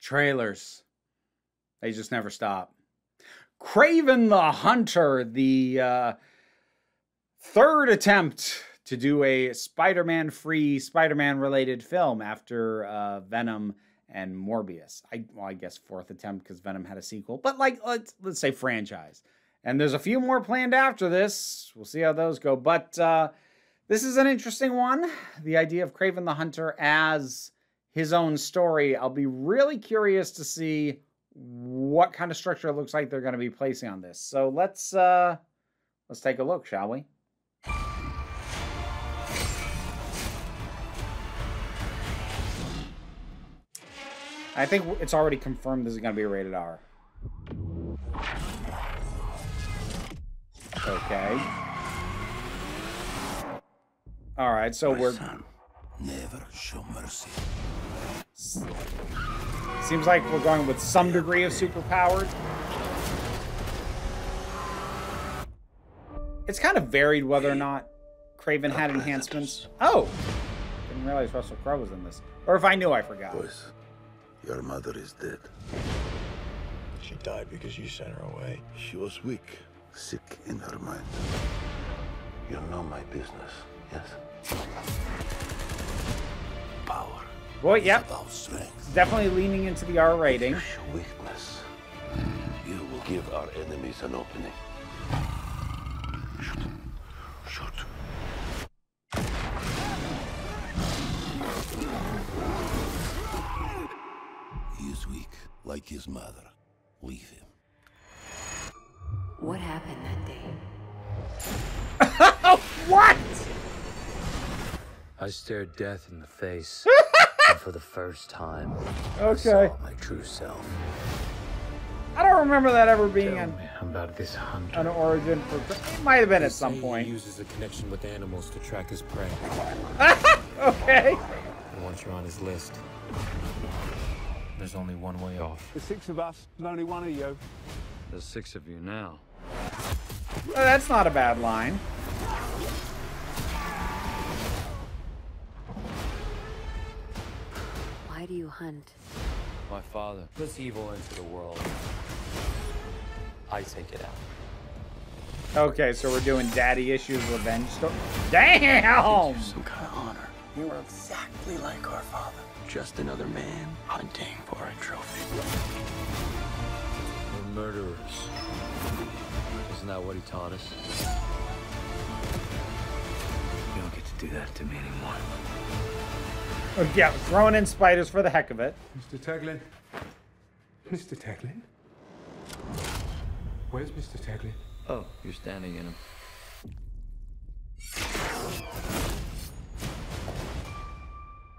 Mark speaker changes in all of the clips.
Speaker 1: Trailers. They just never stop. Kraven the Hunter, the third attempt to do a Spider-Man-free, Spider-Man-related film after Venom and Morbius. I guess fourth attempt because Venom had a sequel. But like, let's say franchise. And there's a few more planned after this. We'll see how those go. But this is an interesting one. The idea of Kraven the Hunter as his own story. I'll be really curious to see what kind of structure it looks like they're going to be placing on this. So let's take a look, shall we? I think it's already confirmed this is going to be rated R. Okay. All right, so we're...
Speaker 2: Never show mercy.
Speaker 1: Seems like we're going with some degree of superpowered. It's kind of varied whether or not Kraven had enhancements. Oh! Didn't realize Russell Crowe was in this. Or if I knew, I forgot.
Speaker 2: Boys, your mother is dead.
Speaker 3: She died because you sent her away.
Speaker 2: She was weak, sick in her mind. You know my business, yes? Power.
Speaker 1: Boy, yep.
Speaker 2: About strength.
Speaker 1: Definitely leaning into the R rating.
Speaker 2: Weakness. You will give our enemies an opening. Shoot. Shoot. He is weak, like his mother. Leave him.
Speaker 4: What happened that day?
Speaker 1: What?
Speaker 5: I stared death in the face. And for the first time,
Speaker 1: Okay.
Speaker 5: I saw my true self.
Speaker 1: I don't remember that ever being
Speaker 5: Tell me about this hunter.
Speaker 1: an origin for... It might have been at some
Speaker 6: He
Speaker 1: point.
Speaker 6: uses a connection with animals to track his prey.
Speaker 1: Okay.
Speaker 6: And once you're on his list, there's only one way off.
Speaker 3: The six of us, and only one of you.
Speaker 5: There's 6 of you now.
Speaker 1: Well, that's not a bad line.
Speaker 4: Why do you hunt?
Speaker 5: My father puts evil into the world. I take it out.
Speaker 1: Okay, so we're doing daddy issues revenge story. Damn!
Speaker 2: Some kind of honor. You are exactly like our father. Just another man hunting for a trophy.
Speaker 5: We're murderers. Isn't that what he taught us? You don't get to do that to me anymore.
Speaker 1: Oh, yeah, throwing in spiders for the heck of it.
Speaker 3: Mr. Taglin. Mr. Taglin? Where's Mr. Taglin?
Speaker 5: Oh, you're standing in him.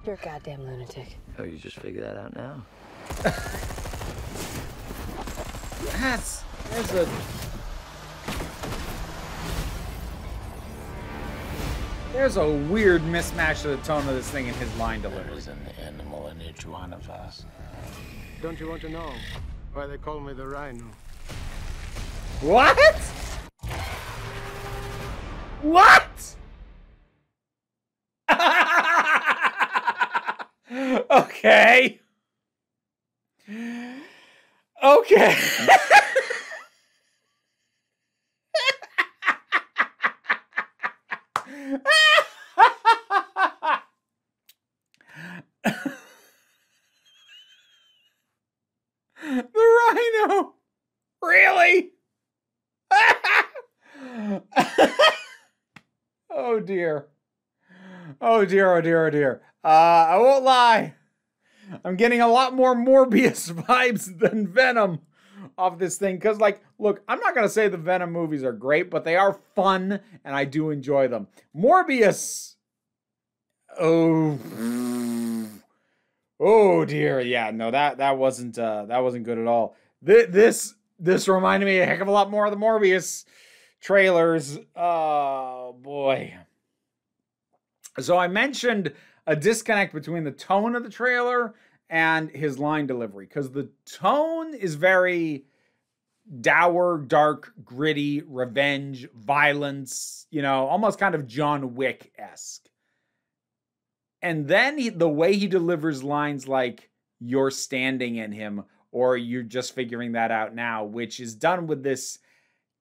Speaker 4: You're a goddamn lunatic.
Speaker 5: Oh, you just figured that out now?
Speaker 1: There's a... There's a weird mismatch to the tone of this thing in his line delivery.
Speaker 2: There is an animal in each one of us.
Speaker 3: Don't you want to know why they call me the Rhino?
Speaker 1: What? What? Okay. Okay. The Rhino. Really? Oh dear. Oh dear, oh dear, oh dear. I won't lie. I'm getting a lot more Morbius vibes than Venom off this thing. Because, like, look, I'm not going to say the Venom movies are great, but they are fun, and I do enjoy them. Morbius. Oh. Oh dear. Yeah, no, that wasn't good at all. This reminded me a heck of a lot more of the Morbius trailers. Oh boy. So I mentioned a disconnect between the tone of the trailer and his line delivery, because the tone is very dour, dark, gritty, revenge, violence, you know, almost kind of John Wick-esque. And then the way he delivers lines like, you're standing in him, or you're just figuring that out now, which is done with this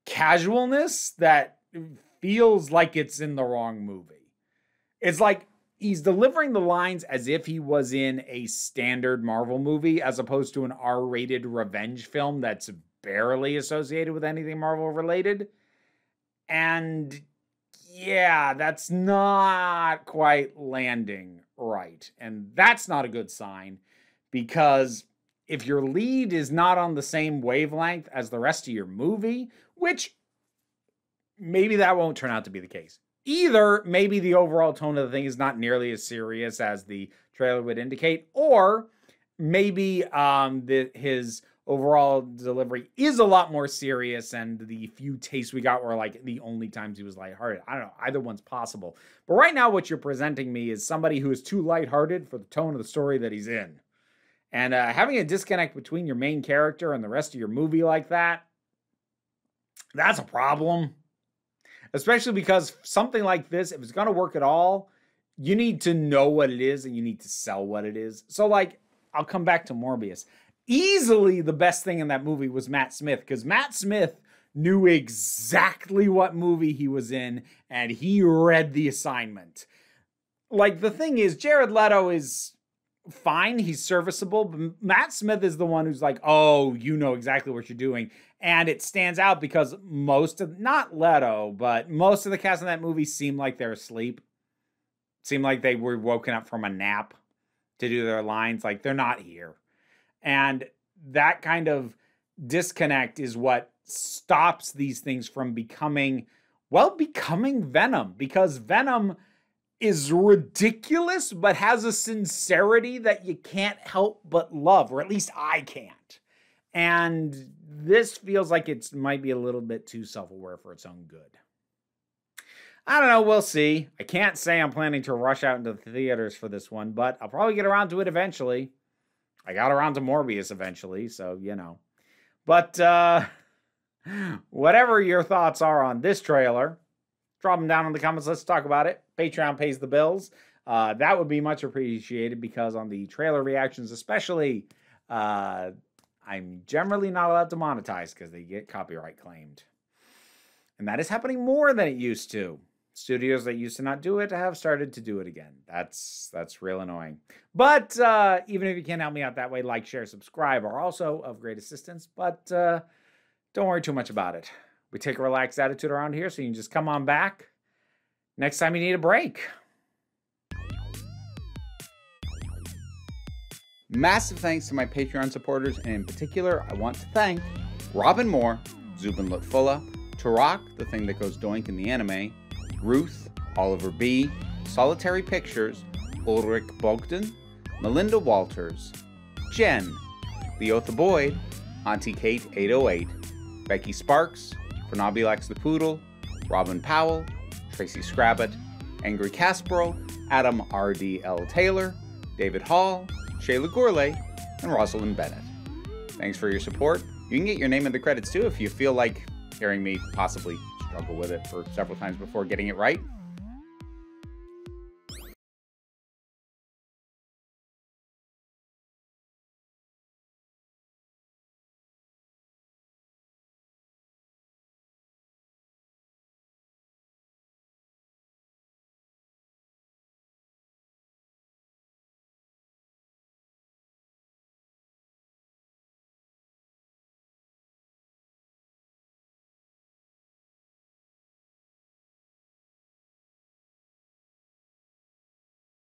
Speaker 1: casualness that feels like it's in the wrong movie. It's like he's delivering the lines as if he was in a standard Marvel movie, as opposed to an R-rated revenge film that's barely associated with anything Marvel related. And yeah, that's not quite landing right. And that's not a good sign, because if your lead is not on the same wavelength as the rest of your movie, which maybe that won't turn out to be the case. Either maybe the overall tone of the thing is not nearly as serious as the trailer would indicate, or maybe his overall delivery is a lot more serious, and the few tastes we got were like the only times he was lighthearted. I don't know. Either one's possible. But right now what you're presenting me is somebody who is too lighthearted for the tone of the story that he's in. And having a disconnect between your main character and the rest of your movie like that, that's a problem. Especially because something like this, if it's going to work at all, you need to know what it is and you need to sell what it is. So, like, I'll come back to Morbius. Easily the best thing in that movie was Matt Smith, because Matt Smith knew exactly what movie he was in, and he read the assignment. Like, the thing is, Jared Leto is fine, he's serviceable, but Matt Smith is the one who's like, oh, you know exactly what you're doing. And it stands out because not Leto, but most of the cast in that movie seem like they're asleep. Seem like they were woken up from a nap to do their lines. Like, they're not here. And that kind of disconnect is what stops these things from becoming Venom. Because Venom is ridiculous, but has a sincerity that you can't help but love, or at least I can't. And this feels like it might be a little bit too self-aware for its own good. I don't know, we'll see. I can't say I'm planning to rush out into the theaters for this one, but I'll probably get around to it eventually. I got around to Morbius eventually, so, you know. But, whatever your thoughts are on this trailer, drop them down in the comments. Let's talk about it. Patreon pays the bills. That would be much appreciated, because on the trailer reactions especially, I'm generally not allowed to monetize because they get copyright claimed. And that is happening more than it used to. Studios that used to not do it have started to do it again. That's real annoying. But even if you can't help me out that way, like, share, subscribe are also of great assistance. But don't worry too much about it. We take a relaxed attitude around here, so you can just come on back next time you need a break. Massive thanks to my Patreon supporters, and in particular, I want to thank Robin Moore, Zubin Lutfullah, Tarak, the thing that goes doink in the anime, Ruth, Oliver B., Solitary Pictures, Ulrich Bogdan, Melinda Walters, Jen, Leotha Boyd, Auntie Kate 808, Becky Sparks, Fernabilex the Poodle, Robin Powell, Tracy Scrabbit, Angry Casperl, Adam R.D.L. Taylor, David Hall, Shayla Gourlay, and Rosalind Bennett. Thanks for your support. You can get your name in the credits too if you feel like hearing me possibly struggle with it for several times before getting it right.